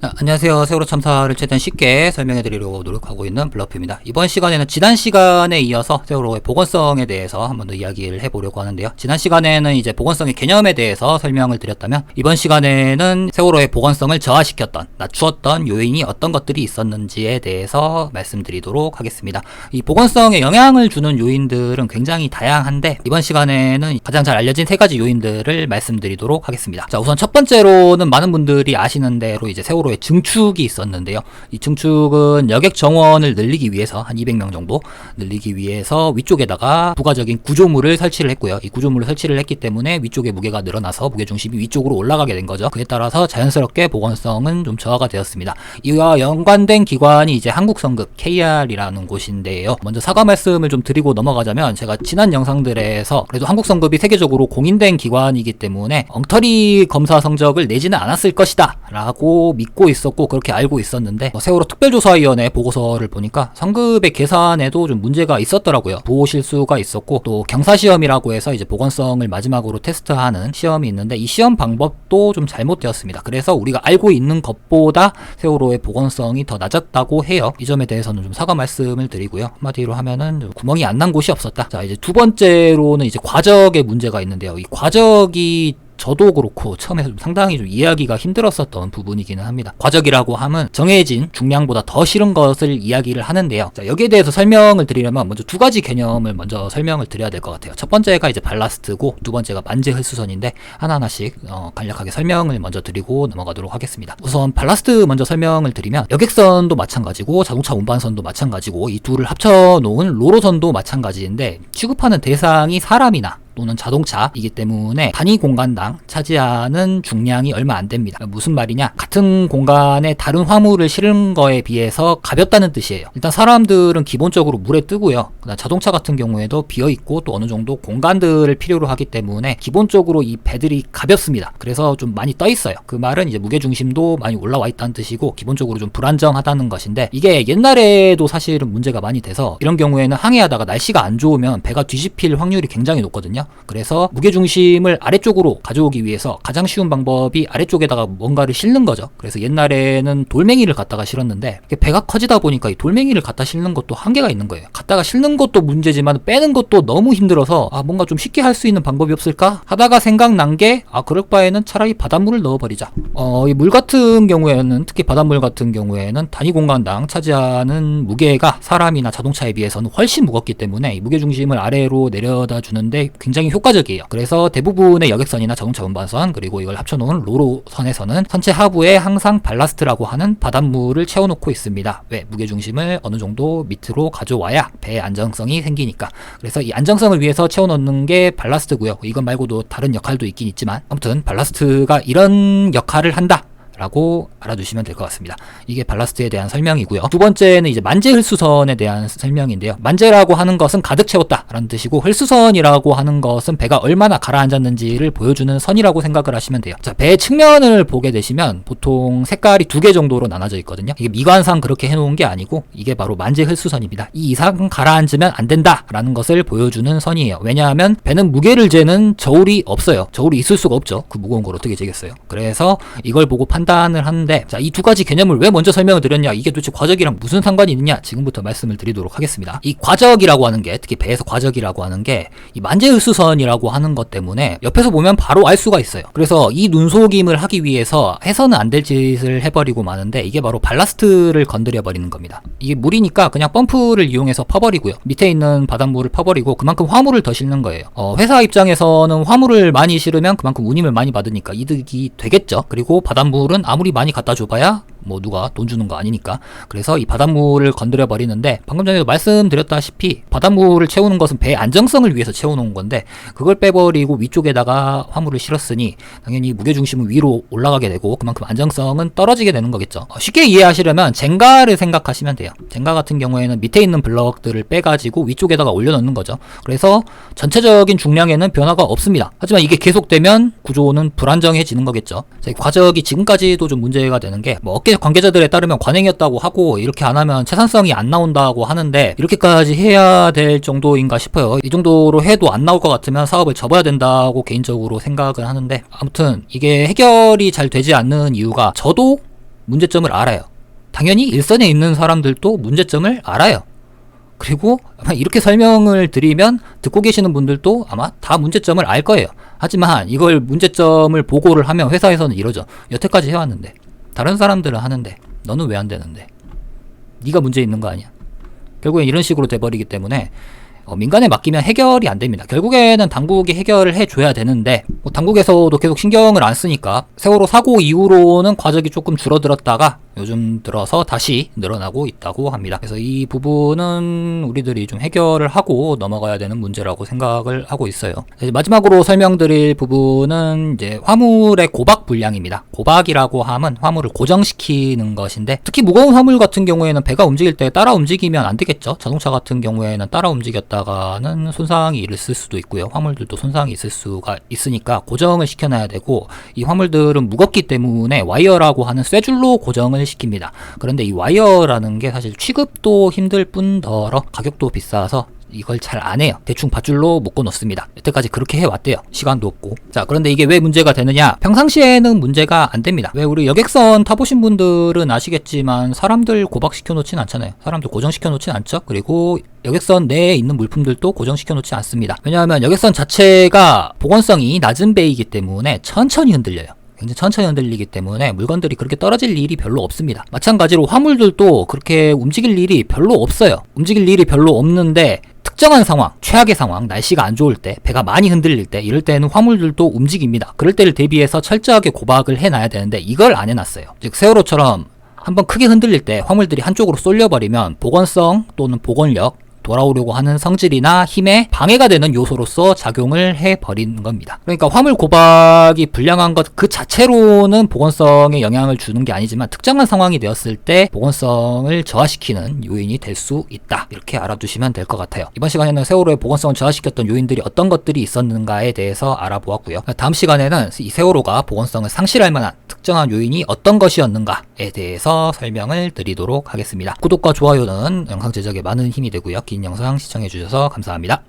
안녕하세요. 세월호 참사를 최대한 쉽게 설명해 드리려고 노력하고 있는 블러프입니다. 이번 시간에는 지난 시간에 이어서 세월호의 복원성에 대해서 한 번 더 이야기를 해보려고 하는데요. 지난 시간에는 이제 복원성의 개념에 대해서 설명을 드렸다면, 이번 시간에는 세월호의 복원성을 저하시켰던, 낮추었던 요인이 어떤 것들이 있었는지에 대해서 말씀드리도록 하겠습니다. 이 복원성에 영향을 주는 요인들은 굉장히 다양한데, 이번 시간에는 가장 잘 알려진 세 가지 요인들을 말씀드리도록 하겠습니다. 자, 우선 첫 번째로는 많은 분들이 아시는 대로 이제 세월호의 증축이 있었는데요. 이 증축은 여객 정원을 늘리기 위해서 한 200명 정도 늘리기 위해서 위쪽에다가 부가적인 구조물을 설치를 했고요. 이 구조물을 설치를 했기 때문에 위쪽에 무게가 늘어나서 무게중심이 위쪽으로 올라가게 된 거죠. 그에 따라서 자연스럽게 복원성은 좀 저하가 되었습니다. 이와 연관된 기관이 이제 한국성급 KR이라는 곳인데요. 먼저 사과 말씀을 좀 드리고 넘어가자면, 제가 지난 영상들에서 그래도 한국성급이 세계적으로 공인된 기관이기 때문에 엉터리 검사 성적을 내지는 않았을 것이다 라고 믿고 있었고, 그렇게 알고 있었는데, 세월호 특별조사위원회 보고서를 보니까 성급의 계산에도 좀 문제가 있었더라고요. 부호 실수가 있었고, 또 경사시험이라고 해서 이제 복원성을 마지막으로 테스트하는 시험이 있는데, 이 시험 방법도 좀 잘못되었습니다. 그래서 우리가 알고 있는 것보다 세월호의 복원성이 더 낮았다고 해요. 이 점에 대해서는 좀 사과 말씀을 드리고요. 한마디로 하면은 좀 구멍이 안 난 곳이 없었다. 자, 이제 두 번째로는 이제 과적의 문제가 있는데요. 이 과적이 저도 그렇고 처음에 좀 상당히 좀 이해하기가 힘들었었던 부분이기는 합니다. 과적이라고 하면 정해진 중량보다 더 실은 것을 이야기를 하는데요. 자, 여기에 대해서 설명을 드리려면 먼저 두 가지 개념을 먼저 설명을 드려야 될 것 같아요. 첫 번째가 이제 발라스트고, 두 번째가 만재 흡수선인데, 하나하나씩 간략하게 설명을 먼저 드리고 넘어가도록 하겠습니다. 우선 발라스트 먼저 설명을 드리면, 여객선도 마찬가지고 자동차 운반선도 마찬가지고 이 둘을 합쳐놓은 로로선도 마찬가지인데, 취급하는 대상이 사람이나 또는 자동차이기 때문에 단위 공간당 차지하는 중량이 얼마 안 됩니다. 무슨 말이냐? 같은 공간에 다른 화물을 실은 거에 비해서 가볍다는 뜻이에요. 일단 사람들은 기본적으로 물에 뜨고요. 그다음 자동차 같은 경우에도 비어있고 또 어느 정도 공간들을 필요로 하기 때문에 기본적으로 이 배들이 가볍습니다. 그래서 좀 많이 떠 있어요. 그 말은 이제 무게중심도 많이 올라와 있다는 뜻이고, 기본적으로 좀 불안정하다는 것인데, 이게 옛날에도 사실은 문제가 많이 돼서, 이런 경우에는 항해하다가 날씨가 안 좋으면 배가 뒤집힐 확률이 굉장히 높거든요. 그래서 무게중심을 아래쪽으로 가져오기 위해서 가장 쉬운 방법이 아래쪽에다가 뭔가를 실는 거죠. 그래서 옛날에는 돌멩이를 갖다가 실었는데, 배가 커지다 보니까 이 돌멩이를 갖다 실는 것도 한계가 있는 거예요. 갖다가 실는 것도 문제지만 빼는 것도 너무 힘들어서, 뭔가 좀 쉽게 할 수 있는 방법이 없을까 하다가 생각난 게, 그럴 바에는 차라리 바닷물을 넣어버리자. 이 물 같은 경우에는, 특히 바닷물 같은 경우에는 단위 공간당 차지하는 무게가 사람이나 자동차에 비해서는 훨씬 무겁기 때문에 이 무게중심을 아래로 내려다 주는데 굉장히 효과적이에요. 그래서 대부분의 여객선이나 자동차 운반선, 그리고 이걸 합쳐놓은 로로선에서는 선체 하부에 항상 발라스트라고 하는 바닷물을 채워놓고 있습니다. 왜? 무게중심을 어느 정도 밑으로 가져와야 배의 안정성이 생기니까. 그래서 이 안정성을 위해서 채워놓는 게 발라스트고요. 이것 말고도 다른 역할도 있긴 있지만, 아무튼 발라스트가 이런 역할을 한다 라고 알아두시면 될 것 같습니다. 이게 발라스트에 대한 설명이고요. 두 번째는 이제 만재 흡수선에 대한 설명인데요. 만재라고 하는 것은 가득 채웠다 라는 뜻이고, 흡수선이라고 하는 것은 배가 얼마나 가라앉았는지를 보여주는 선이라고 생각을 하시면 돼요. 자, 배의 측면을 보게 되시면 보통 색깔이 두 개 정도로 나눠져 있거든요. 이게 미관상 그렇게 해놓은 게 아니고, 이게 바로 만재 흡수선입니다. 이 이상 가라앉으면 안 된다 라는 것을 보여주는 선이에요. 왜냐하면 배는 무게를 재는 저울이 없어요. 저울이 있을 수가 없죠. 그 무거운 걸 어떻게 재겠어요. 그래서 이걸 보고 판단을 하는데, 자, 이 두 가지 개념을 왜 먼저 설명을 드렸냐, 이게 도대체 과적이랑 무슨 상관이 있느냐, 지금부터 말씀을 드리도록 하겠습니다. 이 과적이라고 하는 게, 특히 배에서 과적이라고 하는 게 이 만재 흡수선이라고 하는 것 때문에 옆에서 보면 바로 알 수가 있어요. 그래서 이 눈속임을 하기 위해서 해서는 안 될 짓을 해버리고 마는데, 이게 바로 발라스트를 건드려 버리는 겁니다. 이게 물이니까 그냥 펌프를 이용해서 퍼버리고요. 밑에 있는 바닷물을 퍼버리고 그만큼 화물을 더 실는 거예요. 회사 입장에서는 화물을 많이 실으면 그만큼 운임을 많이 받으니까 이득이 되겠죠. 그리고 바닷물은 아무리 많이 갖다 줘봐야 뭐 누가 돈 주는 거 아니니까. 그래서 이 바닷물을 건드려 버리는데, 방금 전에도 말씀드렸다시피 바닷물을 채우는 것은 배의 안정성을 위해서 채워놓은 건데, 그걸 빼버리고 위쪽에다가 화물을 실었으니 당연히 무게중심은 위로 올라가게 되고 그만큼 안정성은 떨어지게 되는 거겠죠. 쉽게 이해하시려면 젠가를 생각하시면 돼요. 젠가 같은 경우에는 밑에 있는 블럭들을 빼가지고 위쪽에다가 올려놓는 거죠. 그래서 전체적인 중량에는 변화가 없습니다. 하지만 이게 계속되면 구조는 불안정해지는 거겠죠. 자, 이 과적이 지금까지도 좀 문제가 되는 게, 업계 관계자들에 따르면 관행이었다고 하고, 이렇게 안 하면 채산성이 안 나온다고 하는데, 이렇게까지 해야 될 정도인가 싶어요. 이 정도로 해도 안 나올 것 같으면 사업을 접어야 된다고 개인적으로 생각을 하는데, 아무튼 이게 해결이 잘 되지 않는 이유가, 저도 문제점을 알아요. 당연히 일선에 있는 사람들도 문제점을 알아요. 그리고 아마 이렇게 설명을 드리면 듣고 계시는 분들도 아마 다 문제점을 알 거예요. 하지만 이걸 문제점을 보고를 하면 회사에서는 이러죠. 여태까지 해왔는데, 다른 사람들은 하는데 너는 왜 안 되는데, 네가 문제 있는 거 아니야. 결국엔 이런 식으로 돼버리기 때문에 민간에 맡기면 해결이 안 됩니다. 결국에는 당국이 해결을 해줘야 되는데, 당국에서도 계속 신경을 안 쓰니까 세월호 사고 이후로는 과적이 조금 줄어들었다가 요즘 들어서 다시 늘어나고 있다고 합니다. 그래서 이 부분은 우리들이 좀 해결을 하고 넘어가야 되는 문제라고 생각을 하고 있어요. 마지막으로 설명드릴 부분은 이제 화물의 고박 분량입니다. 고박이라고 하면 화물을 고정시키는 것인데, 특히 무거운 화물 같은 경우에는 배가 움직일 때 따라 움직이면 안 되겠죠. 자동차 같은 경우에는 따라 움직였다가는 손상이 있을 수도 있고요. 화물들도 손상이 있을 수가 있으니까 고정을 시켜놔야 되고, 이 화물들은 무겁기 때문에 와이어라고 하는 쇠줄로 고정을 시킵니다. 그런데 이 와이어라는 게 사실 취급도 힘들 뿐더러 가격도 비싸서 이걸 잘 안 해요. 대충 밧줄로 묶어 놓습니다. 여태까지 그렇게 해왔대요. 시간도 없고. 자, 그런데 이게 왜 문제가 되느냐? 평상시에는 문제가 안 됩니다. 왜 우리 여객선 타보신 분들은 아시겠지만 사람들 고박시켜 놓진 않잖아요. 사람들 고정시켜 놓진 않죠. 그리고 여객선 내에 있는 물품들도 고정시켜 놓지 않습니다. 왜냐하면 여객선 자체가 복원성이 낮은 배이기 때문에 천천히 흔들려요. 굉장히 천천히 흔들리기 때문에 물건들이 그렇게 떨어질 일이 별로 없습니다. 마찬가지로 화물들도 그렇게 움직일 일이 별로 없어요. 움직일 일이 별로 없는데 특정한 상황, 최악의 상황, 날씨가 안 좋을 때, 배가 많이 흔들릴 때, 이럴 때는 화물들도 움직입니다. 그럴 때를 대비해서 철저하게 고박을 해놔야 되는데 이걸 안 해놨어요. 즉 세월호처럼 한번 크게 흔들릴 때 화물들이 한쪽으로 쏠려버리면 복원성 또는 복원력, 돌아오려고 하는 성질이나 힘에 방해가 되는 요소로서 작용을 해버리는 겁니다. 그러니까 화물 고박이 불량한 것 그 자체로는 복원성에 영향을 주는 게 아니지만 특정한 상황이 되었을 때 복원성을 저하시키는 요인이 될 수 있다. 이렇게 알아두시면 될 것 같아요. 이번 시간에는 세월호의 복원성을 저하시켰던 요인들이 어떤 것들이 있었는가에 대해서 알아보았고요. 다음 시간에는 이 세월호가 복원성을 상실할 만한 특정한 요인이 어떤 것이었는가에 대해서 설명을 드리도록 하겠습니다. 구독과 좋아요는 영상 제작에 많은 힘이 되고요. 긴 영상 시청해주셔서 감사합니다.